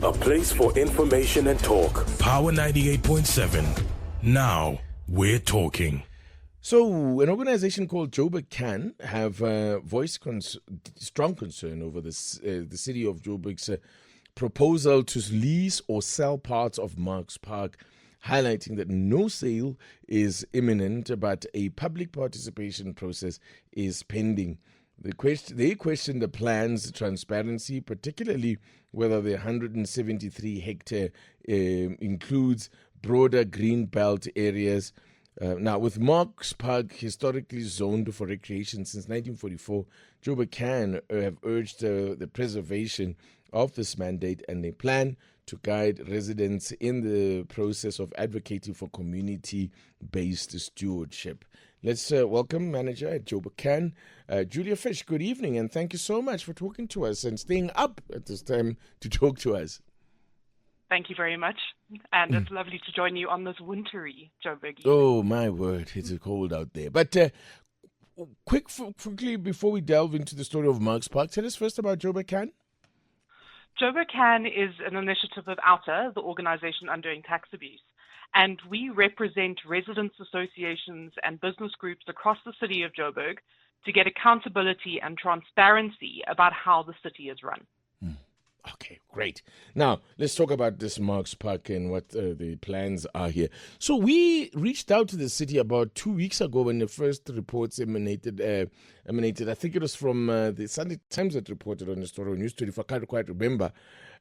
a place for information and talk. Power 98.7. Now we're talking. So, an organization called JoburgCAN have voiced strong concern over this, the city of Joburg's proposal to lease or sell parts of Marks Park, highlighting that no sale is imminent, but a public participation process is pending. They question the plan's transparency, particularly whether the 173 hectare includes broader green belt areas. Now, with Marks Park historically zoned for recreation since 1944, JoburgCAN have urged the preservation of this mandate, and they plan to guide residents in the process of advocating for community-based stewardship. Let's welcome manager at JoburgCAN, Julia Fish. Good evening, and thank you so much for talking to us and staying up at this time to talk to us. Thank you very much, and it's lovely to join you on this wintry Joburg evening. Oh, my word, it's cold out there. But quickly, before we delve into the story of Marks Park, tell us first about JoburgCAN. JoburgCAN is an initiative of OUTA, the organization undoing tax abuse, and we represent residents' associations and business groups across the city of Joburg to get accountability and transparency about how the city is run. Okay, great. Now, let's talk about this Marks Park and what the plans are here. So we reached out to the city about 2 weeks ago when the first reports emanated. I think it was from the Sunday Times that reported on the story on News 24. I can't quite remember.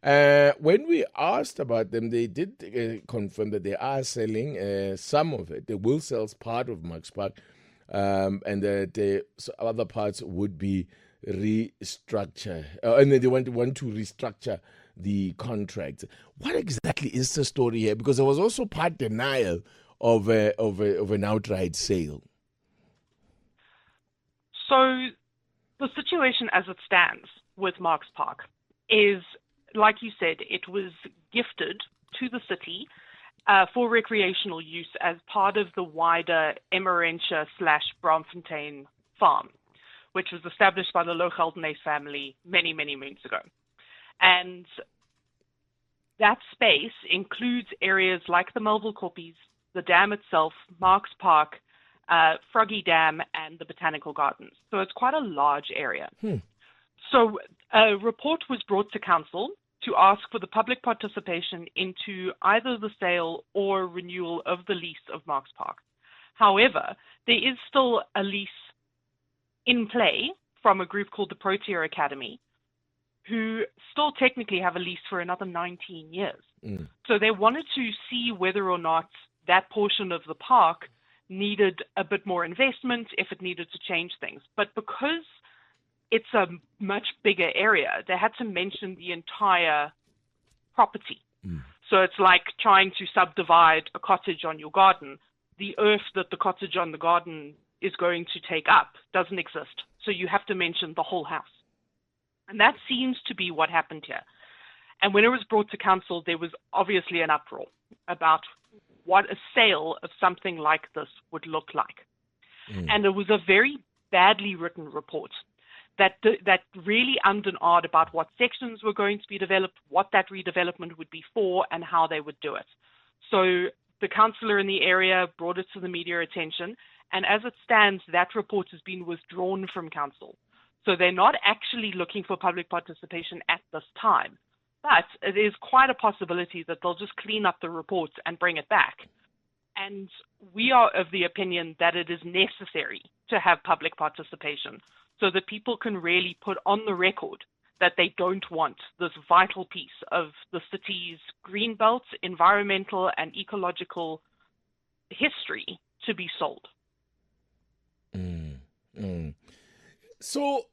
When we asked about them, they did confirm that they are selling some of it. They will sell part of Marks Park, and that the other parts would be restructure, and they want to restructure the contract. What exactly is the story here? Because there was also part denial of an outright sale. So the situation as it stands with Marks Park is, like you said, it was gifted to the city for recreational use as part of the wider Emmerentia/Braamfontein farm, which was established by the Logeldenhuys family many, many moons ago. And that space includes areas like the Melville Koppies, the dam itself, Marks Park, Froggy Dam, and the Botanical Gardens. So it's quite a large area. So a report was brought to council to ask for the public participation into either the sale or renewal of the lease of Marks Park. However, there is still a lease in play from a group called the Protea Academy, who still technically have a lease for another 19 years. So they wanted to see whether or not that portion of the park needed a bit more investment, if it needed to change things. But because it's a much bigger area, they had to mention the entire property. So it's like trying to subdivide a cottage on your garden. The earth that the cottage on the garden is going to take up doesn't exist. So you have to mention the whole house. And that seems to be what happened here. And when it was brought to council, there was obviously an uproar about what a sale of something like this would look like. And it was a very badly written report that really ummed and ahed about what sections were going to be developed, what that redevelopment would be for, and how they would do it. So the councillor in the area brought it to the media attention, and as it stands, that report has been withdrawn from council. So they're not actually looking for public participation at this time. But it is quite a possibility that they'll just clean up the report and bring it back. And we are of the opinion that it is necessary to have public participation so that people can really put on the record that they don't want this vital piece of the city's green belt, environmental and ecological history to be sold. So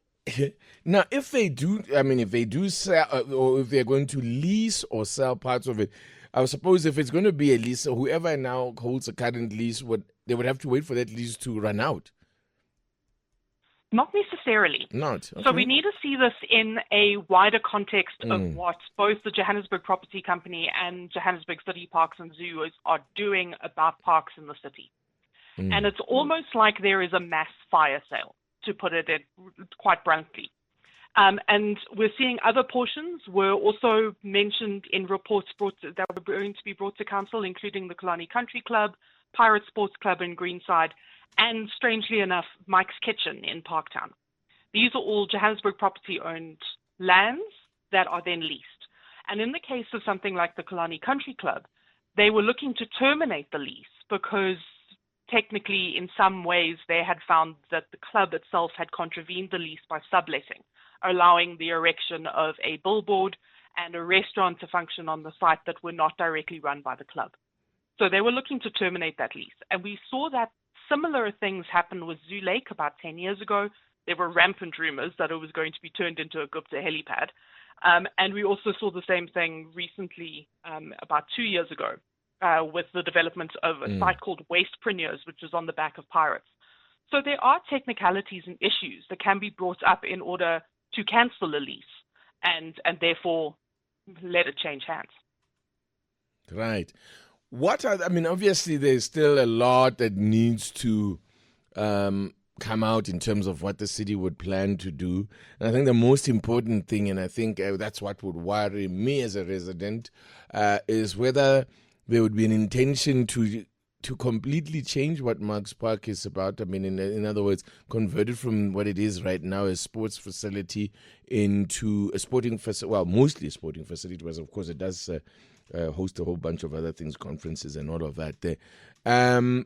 now, if they do sell, or if they're going to lease or sell parts of it, I suppose if it's going to be a lease, whoever now holds a current lease they would have to wait for that lease to run out. Not necessarily. Not. Okay. So we need to see this in a wider context of what both the Johannesburg Property Company and Johannesburg City Parks and Zoos are doing about parks in the city. And it's almost like there is a mass fire sale, to put it quite bluntly. And we're seeing other portions were also mentioned in reports that were going to be brought to council, including the Kalani Country Club, Pirate Sports Club in Greenside, and strangely enough, Mike's Kitchen in Parktown. These are all Johannesburg property-owned lands that are then leased. And in the case of something like the Kalani Country Club, they were looking to terminate the lease because technically, in some ways, they had found that the club itself had contravened the lease by subletting, allowing the erection of a billboard and a restaurant to function on the site that were not directly run by the club. So they were looking to terminate that lease. And we saw that similar things happen with Zoo Lake about 10 years ago. There were rampant rumors that it was going to be turned into a Gupta helipad. And we also saw the same thing recently, about 2 years ago, with the development of a site called Wastepreneurs, which is on the back of Pirates. So there are technicalities and issues that can be brought up in order to cancel a lease and therefore let it change hands. Right. Obviously there's still a lot that needs to come out in terms of what the city would plan to do. And I think the most important thing, and I think that's what would worry me as a resident, is whether there would be an intention to completely change what Marks Park is about. I mean, in other words, convert it from what it is right now, a sports facility, into a sporting facility, well, mostly a sporting facility, because of course it does host a whole bunch of other things, conferences and all of that there.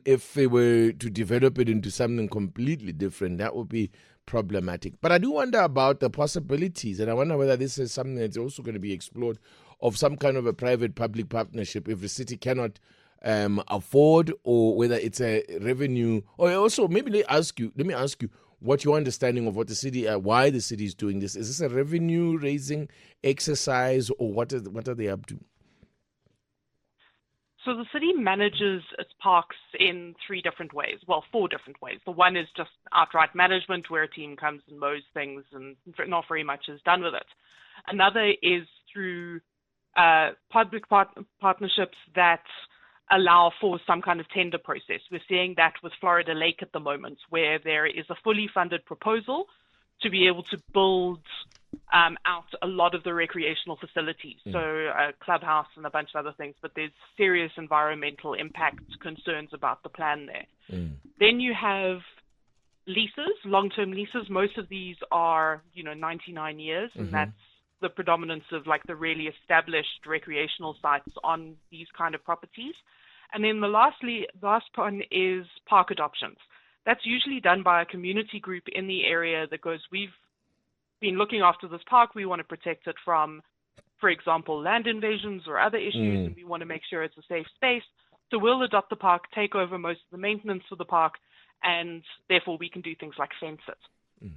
If they were to develop it into something completely different, that would be problematic. But I do wonder about the possibilities, and I wonder whether this is something that's also going to be explored, of some kind of a private-public partnership if the city cannot afford, or whether it's a revenue. Or also, maybe let me ask you what your understanding of what the city, why the city is doing this. Is this a revenue-raising exercise, or what are they up to? So the city manages its parks in 4 different ways. The one is just outright management, where a team comes and mows things and not very much is done with it. Another is through public partnerships that allow for some kind of tender process. We're seeing that with Florida Lake at the moment, where there is a fully funded proposal to be able to build out a lot of the recreational facilities, so a clubhouse and a bunch of other things, but there's serious environmental impact concerns about the plan there. Then you have leases, long-term leases. Most of these are, 99 years, and that's the predominance of like the really established recreational sites on these kind of properties. And then the last one is park adoptions. That's usually done by a community group in the area that goes, we've been looking after this park, we want to protect it from, for example, land invasions or other issues, and we want to make sure it's a safe space. So we'll adopt the park, take over most of the maintenance for the park, and therefore we can do things like fence it.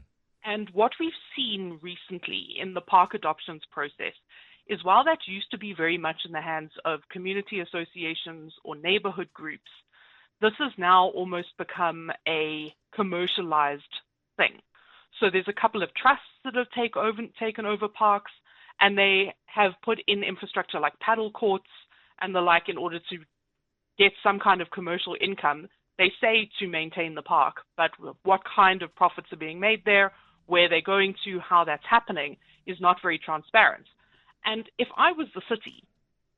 And what we've seen recently in the park adoptions process is, while that used to be very much in the hands of community associations or neighborhood groups, this has now almost become a commercialized thing. So there's a couple of trusts that have taken over parks, and they have put in infrastructure like paddle courts and the like in order to get some kind of commercial income. They say to maintain the park, but what kind of profits are being made there, where they're going to, how that's happening, is not very transparent. And if I was the city,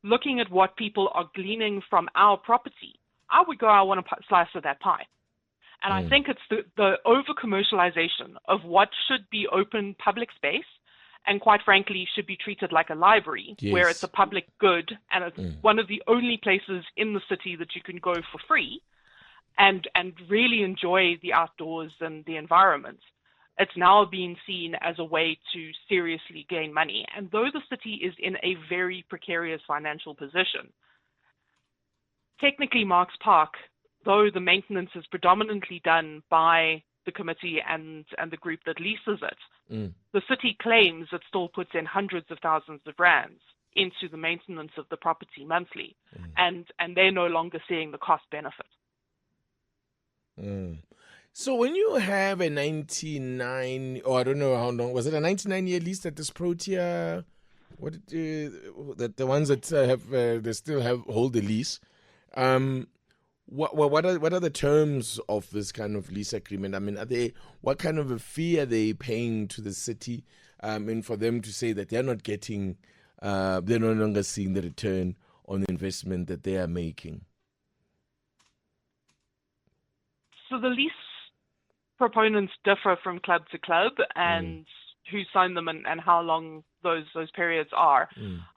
looking at what people are gleaning from our property, I would go, I want a slice of that pie. And I think it's the over-commercialization of what should be open public space, and quite frankly should be treated like a library, where it's a public good, and it's one of the only places in the city that you can go for free and really enjoy the outdoors and the environment. It's now being seen as a way to seriously gain money. And though the city is in a very precarious financial position, technically Marks Park, though the maintenance is predominantly done by the committee and the group that leases it, the city claims it still puts in hundreds of thousands of rands into the maintenance of the property monthly, and they're no longer seeing the cost benefit. So when you have a 99, or I don't know how long, was it a 99-year lease that this Protea, that the ones that they still hold the lease, what are the terms of this kind of lease agreement? I mean, what kind of a fee are they paying to the city? and for them to say that they're not getting, they're no longer seeing the return on the investment that they are making? So the lease proponents differ from club to club and who signed them and how long those periods are.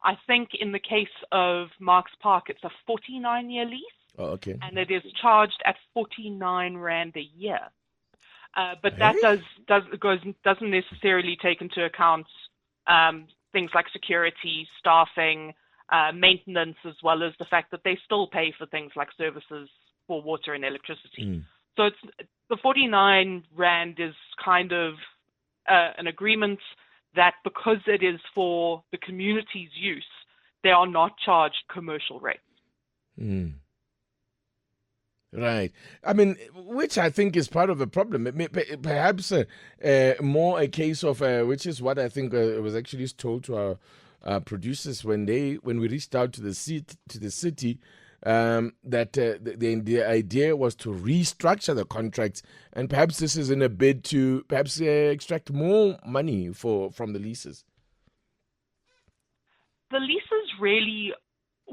I think in the case of Marks Park, it's a 49-year lease. Oh, okay. And it is charged at 49 Rand a year. But that doesn't necessarily take into account things like security, staffing, maintenance, as well as the fact that they still pay for things like services for water and electricity. So the 49 Rand is kind of an agreement that because it is for the community's use, they are not charged commercial rates. Right. I mean, which I think is part of the problem. Perhaps more a case of, which is what I think was actually told to our producers when we reached out to the city, that the idea was to restructure the contracts, and perhaps this is in a bid to perhaps extract more money from the leases. The leases really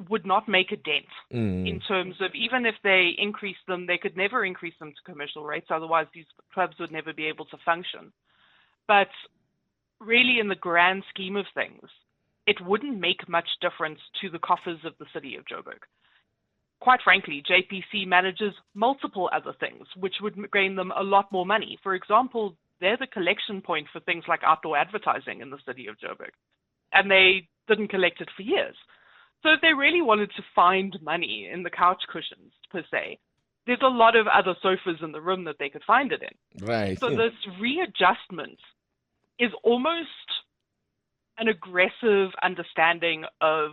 would not make a dent in terms of, even if they increase them, they could never increase them to commercial rates. Otherwise, these clubs would never be able to function. But really, in the grand scheme of things, it wouldn't make much difference to the coffers of the city of Joburg. Quite frankly, JPC manages multiple other things, which would gain them a lot more money. For example, they're the collection point for things like outdoor advertising in the city of Joburg, and they didn't collect it for years. So if they really wanted to find money in the couch cushions, per se, there's a lot of other sofas in the room that they could find it in. Right. So this readjustment is almost an aggressive understanding of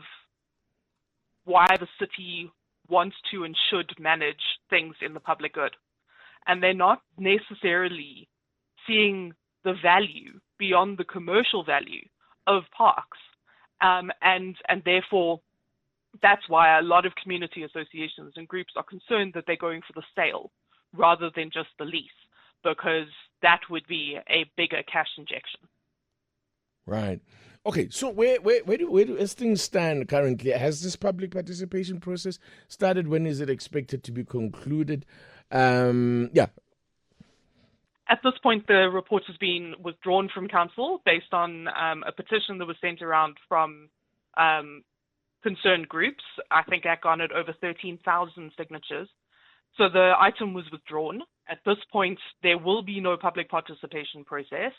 why the city wants to and should manage things in the public good. And they're not necessarily seeing the value beyond the commercial value of parks. And therefore, that's why a lot of community associations and groups are concerned that they're going for the sale rather than just the lease, because that would be a bigger cash injection. Right. Okay, so where do things stand currently? Has this public participation process started? When is it expected to be concluded? Yeah. At this point, the report has been withdrawn from council based on a petition that was sent around from concerned groups. I think that garnered over 13,000 signatures. So the item was withdrawn. At this point, there will be no public participation process,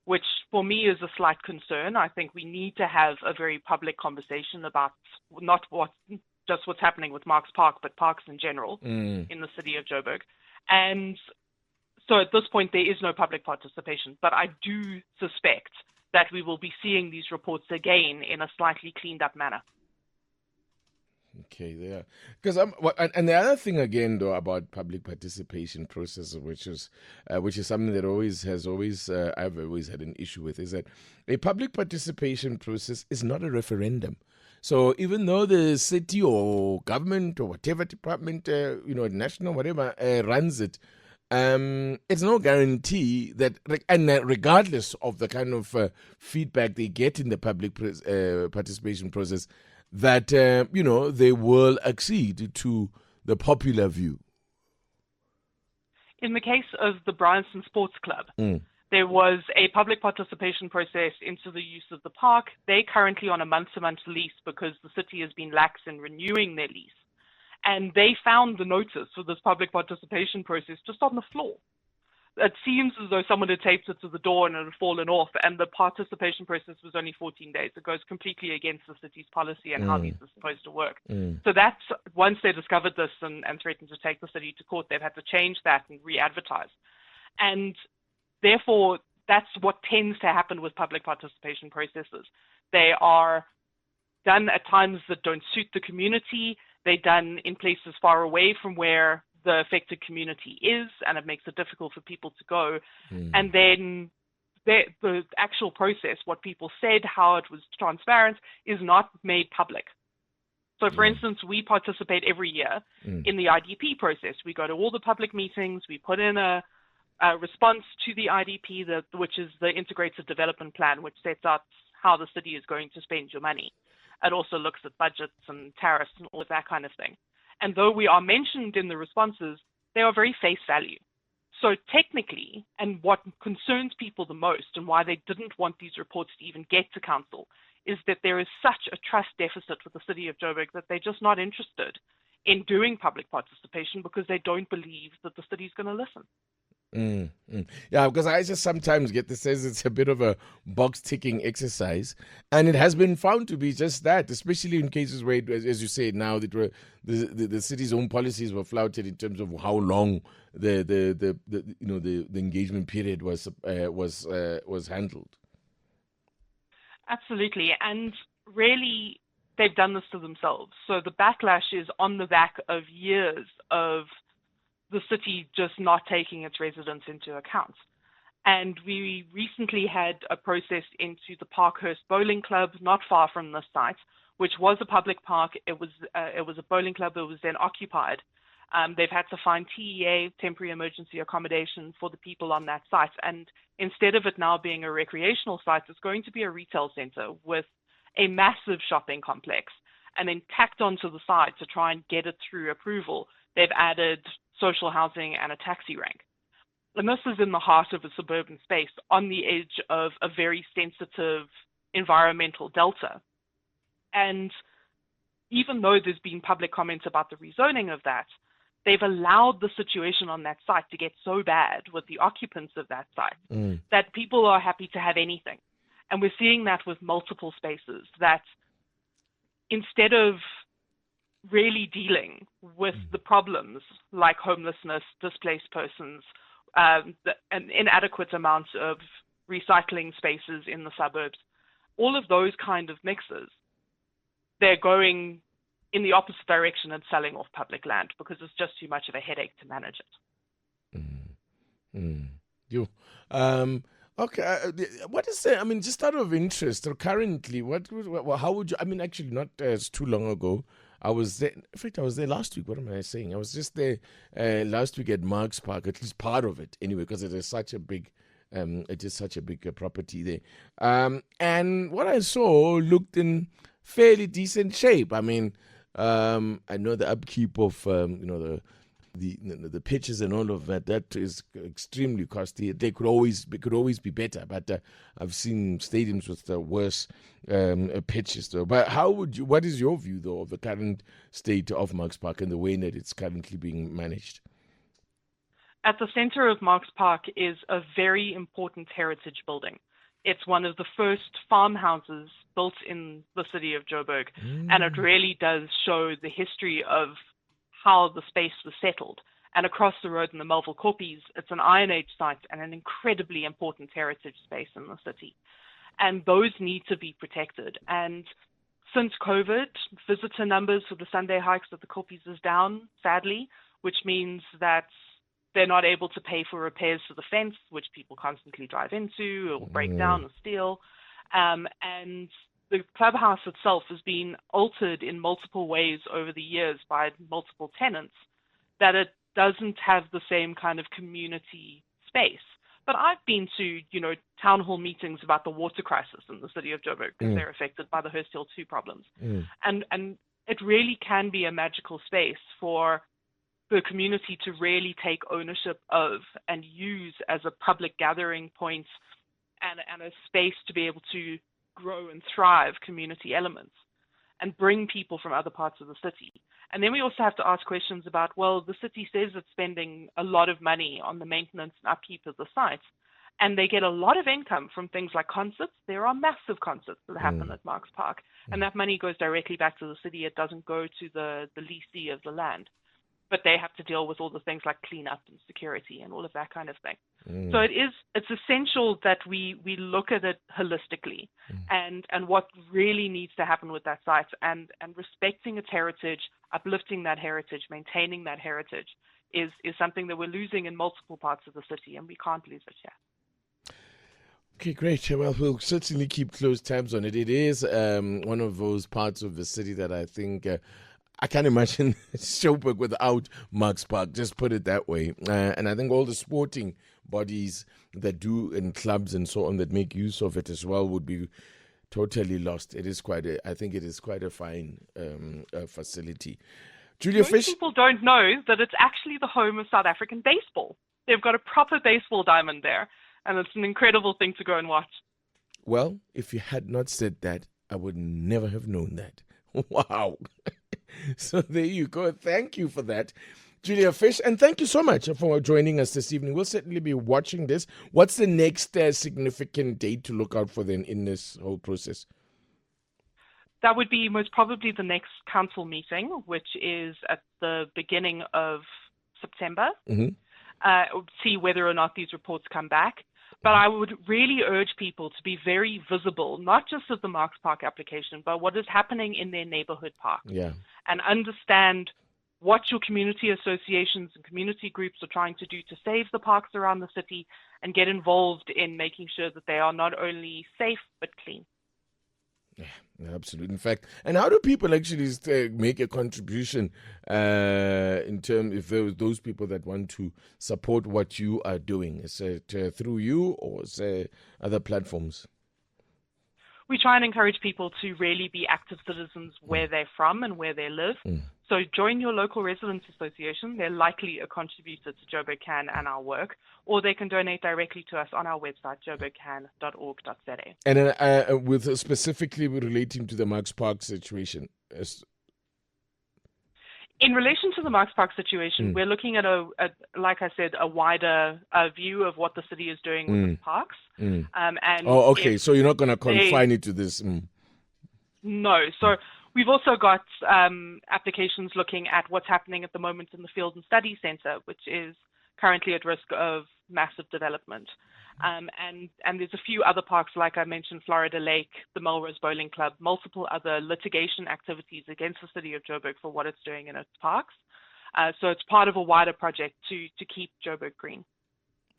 which for me is a slight concern. I think we need to have a very public conversation about not just what's happening with Marks Park, but parks in general in the city of Joburg. And so at this point, there is no public participation, but I do suspect that we will be seeing these reports again in a slightly cleaned up manner. Okay, yeah. Because and the other thing again, though, about public participation process, which is something that I've always had an issue with, is that a public participation process is not a referendum. So even though the city or government or whatever department, national, whatever, runs it, it's no guarantee that, and regardless of the kind of feedback they get in the public participation process, that, they will accede to the popular view. In the case of the Bryanston Sports Club, there was a public participation process into the use of the park. They're currently on a month-to-month lease because the city has been lax in renewing their lease. And they found the notice for this public participation process just on the floor. It seems as though someone had taped it to the door and it had fallen off, and the participation process was only 14 days. It goes completely against the city's policy and how these are supposed to work. So that's, once they discovered this and threatened to take the city to court, they've had to change that and re-advertise. And therefore, that's what tends to happen with public participation processes. They are done at times that don't suit the community. They're done in places far away from where the affected community is, and it makes it difficult for people to go. And then the actual process, what people said, how it was transparent, is not made public. So, for instance, we participate every year in the IDP process. We go to all the public meetings, we put in a response to the IDP, which is the Integrated Development Plan, which sets out how the city is going to spend your money. It also looks at budgets and tariffs and all of that kind of thing. And though we are mentioned in the responses, they are very face value. So technically, and what concerns people the most and why they didn't want these reports to even get to council, is that there is such a trust deficit with the city of Joburg that they're just not interested in doing public participation because they don't believe that the city is going to listen. Yeah, because I just sometimes get the sense it's a bit of a box-ticking exercise, and it has been found to be just that, especially in cases where, as you say now, that the city's own policies were flouted in terms of how long the engagement period was handled. Absolutely, and really, they've done this to themselves. So the backlash is on the back of years of the city just not taking its residents into account. And we recently had a process into the Parkhurst Bowling Club, not far from this site, which was a public park. It was a bowling club that was then occupied. They've had to find TEA, temporary emergency accommodation, for the people on that site. And instead of it now being a recreational site, it's going to be a retail center with a massive shopping complex. And then tacked onto the side to try and get it through approval, they've added social housing and a taxi rank. And this is in the heart of a suburban space on the edge of a very sensitive environmental delta. And even though there's been public comments about the rezoning of that, they've allowed the situation on that site to get so bad with the occupants of that site that people are happy to have anything. And we're seeing that with multiple spaces, that instead of really dealing with the problems like homelessness, displaced persons, an inadequate amount of recycling spaces in the suburbs, all of those kind of mixes, they're going in the opposite direction and selling off public land because it's just too much of a headache to manage it. Okay, what is the, I mean, just out of interest, or currently, how would you, I mean, actually not too long ago, I was there, in fact, I was there last week, what am I saying? I was just there last week at Marks Park, at least part of it, anyway, because it is such a big, property there. And what I saw looked in fairly decent shape. I mean, I know the upkeep of, the pitches and all of that is extremely costly. They could always be better, but I've seen stadiums with worse pitches though. But what is your view though of the current state of Marks Park and the way that it's currently being managed? At the center of Marks Park is a very important heritage building. It's one of the first farmhouses built in the city of Joburg, and it really does show the history of how the space was settled. And across the road in the Melville Koppies, it's an Iron Age site and an incredibly important heritage space in the city. And those need to be protected. And since COVID, visitor numbers for the Sunday hikes at the Koppies is down, sadly, which means that they're not able to pay for repairs to the fence, which people constantly drive into or break down or steal. And the clubhouse itself has been altered in multiple ways over the years by multiple tenants, that it doesn't have the same kind of community space. But I've been to, town hall meetings about the water crisis in the city of Joburg because they're affected by the Hurst Hill 2 problems. And it really can be a magical space for the community to really take ownership of and use as a public gathering point and a space to be able to grow and thrive community elements and bring people from other parts of the city. And then we also have to ask questions about, well, the city says it's spending a lot of money on the maintenance and upkeep of the sites, and they get a lot of income from things like concerts. There are massive concerts that happen at Marks Park, and that money goes directly back to the city. It doesn't go to the leasee of the land. But they have to deal with all the things like cleanup and security and all of that kind of thing. So it's essential that we look at it holistically and what really needs to happen with that site and respecting its heritage, uplifting that heritage, maintaining that heritage is something that we're losing in multiple parts of the city, and we can't lose it here. Okay, great. Well, we'll certainly keep close tabs on it. It is one of those parts of the city that I think I can't imagine Joburg without Marks Park, just put it that way. And I think all the sporting bodies that do in clubs and so on that make use of it as well would be totally lost. I think it is quite a fine facility. Julia Most Fish. people don't know that it's actually the home of South African baseball. They've got a proper baseball diamond there, and it's an incredible thing to go and watch. Well, if you had not said that, I would never have known that. Wow. So there you go. Thank you for that, Julia Fish. And thank you so much for joining us this evening. We'll certainly be watching this. What's the next significant date to look out for then in this whole process? That would be most probably the next council meeting, which is at the beginning of September. See whether or not these reports come back. But I would really urge people to be very visible, not just of the Marks Park application, but what is happening in their neighborhood park. Yeah. And understand what your community associations and community groups are trying to do to save the parks around the city and get involved in making sure that they are not only safe but clean. Yeah, absolutely. In fact, and how do people actually make a contribution in terms if there those people that want to support what you are doing? Is it through you or is it other platforms? We try and encourage people to really be active citizens where they're from and where they live. So join your local residents association. They're likely a contributor to JoburgCAN and our work, or they can donate directly to us on our website, joburgcan.org.za. And with specifically relating to the Marks Park situation. In relation to the Marks Park situation, we're looking at like I said, a wider view of what the city is doing with the parks. And okay. So you're not going to confine it to this. No. So we've also got applications looking at what's happening at the moment in the Field and Study Center, which is currently at risk of massive development. And there's a few other parks, like I mentioned, Florida Lake, the Melrose Bowling Club, multiple other litigation activities against the city of Joburg for what it's doing in its parks. So it's part of a wider project to keep Joburg green.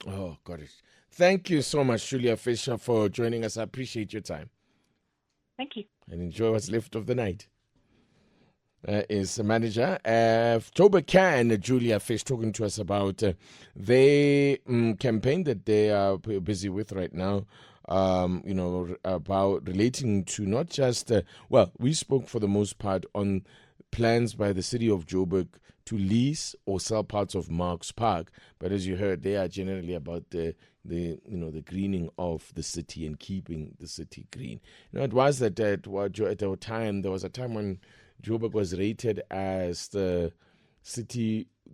Oh, got it. Thank you so much, Julia Fisher, for joining us. I appreciate your time. Thank you. And enjoy what's left of the night. Is the manager of JoburgCAN, Julia Fish, talking to us about the campaign that they are busy with right now. About relating to not just we spoke for the most part on plans by the city of Joburg to lease or sell parts of Marks Park, but as you heard, they are generally about the greening of the city and keeping the city green. It was that at a time there was a time when Joburg was rated as the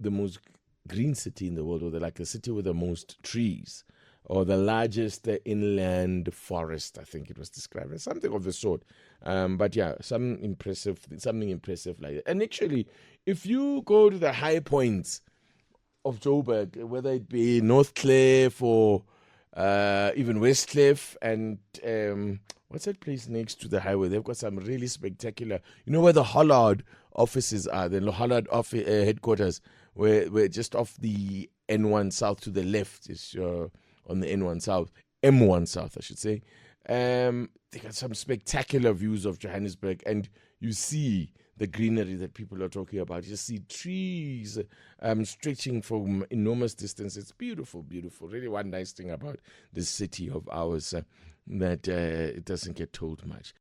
most green city in the world, or the city with the most trees, or the largest inland forest. I think it was described as something of the sort. But yeah, something impressive like that. And actually, if you go to the high points of Joburg, whether it be North Cliff or even West Cliff and what's that place next to the highway? They've got some really spectacular. You know where the Hollard offices are? The Hollard headquarters, where just off the N1 South to the left is on the N1 South, M1 South, I should say. They got some spectacular views of Johannesburg, and you see the greenery that people are talking about. You see trees stretching from enormous distance. It's beautiful, beautiful. Really one nice thing about this city of ours that it doesn't get told much.